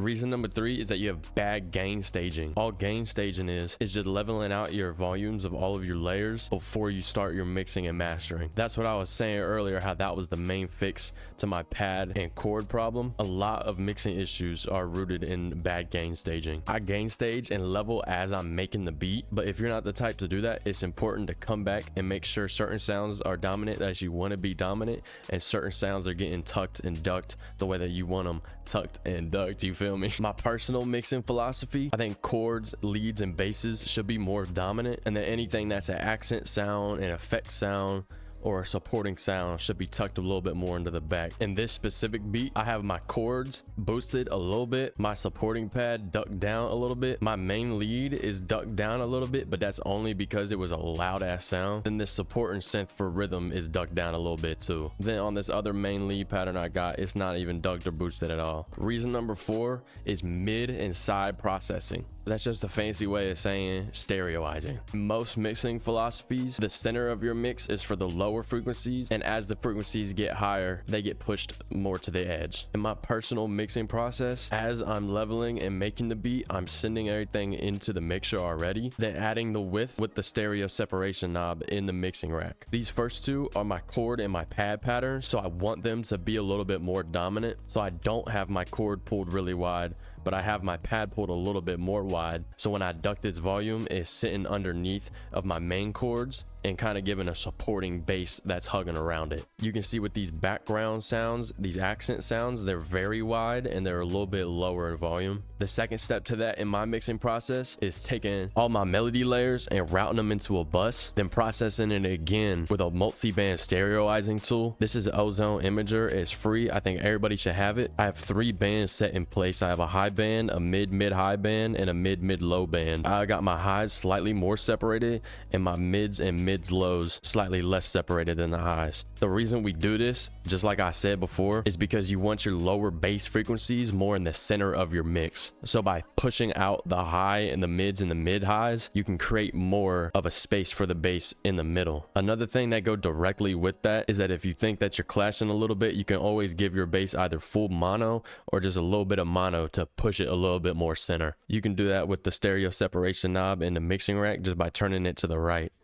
Reason number 3 is that you have bad gain staging. All gain staging is just leveling out your volumes of all of your layers before you start your mixing and mastering. That's what I was saying earlier, how that was the main fix to my pad and chord problem. A lot of mixing issues are rooted in bad gain staging. I gain stage and level as I'm making the beat, but if you're not the type to do that, it's important to come back and make sure certain sounds are dominant as you want to be dominant, and certain sounds are getting tucked and ducked the way that you want them tucked and ducked. You feel me? My personal mixing philosophy, I think chords, leads, and basses should be more dominant, and then anything that's an accent sound, an effect sound, or a supporting sound should be tucked a little bit more into the back. In this specific beat, I have my chords boosted a little bit, my supporting pad ducked down a little bit, my main lead is ducked down a little bit, but that's only because it was a loud ass sound. Then this support and synth for rhythm is ducked down a little bit too. Then on this other main lead pattern I got, it's not even ducked or boosted at all. Reason number 4 is mid and side processing. That's just a fancy way of saying stereoizing. Most mixing philosophies, the center of your mix is for the lower frequencies, and as the frequencies get higher, they get pushed more to the edge. In my personal mixing process, as I'm leveling and making the beat, I'm sending everything into the mixer already, then adding the width with the stereo separation knob in the mixing rack. These first two are my chord and my pad patterns, so I want them to be a little bit more dominant, so I don't have my chord pulled really wide, but I have my pad pulled a little bit more wide, so when I duck this volume, it's sitting underneath of my main chords and kind of giving a supporting bass that's hugging around it. You can see with these background sounds, these accent sounds, they're very wide and they're a little bit lower in volume. The second step to that in my mixing process is taking all my melody layers and routing them into a bus, then processing it again with a multi-band stereoizing tool. This is Ozone Imager. It's free. I think everybody should have it. I have 3 bands set in place. I have a high band, a mid-high band, and a mid-low band. I got my highs slightly more separated and my mids and mids-lows slightly less separated than the highs. The reason we do this, just like I said before, is because you want your lower bass frequencies more in the center of your mix. So by pushing out the high and the mids and the mid-highs, you can create more of a space for the bass in the middle. Another thing that go directly with that is that if you think that you're clashing a little bit, you can always give your bass either full mono or just a little bit of mono to push it a little bit more center. You can do that with the stereo separation knob in the mixing rack just by turning it to the right.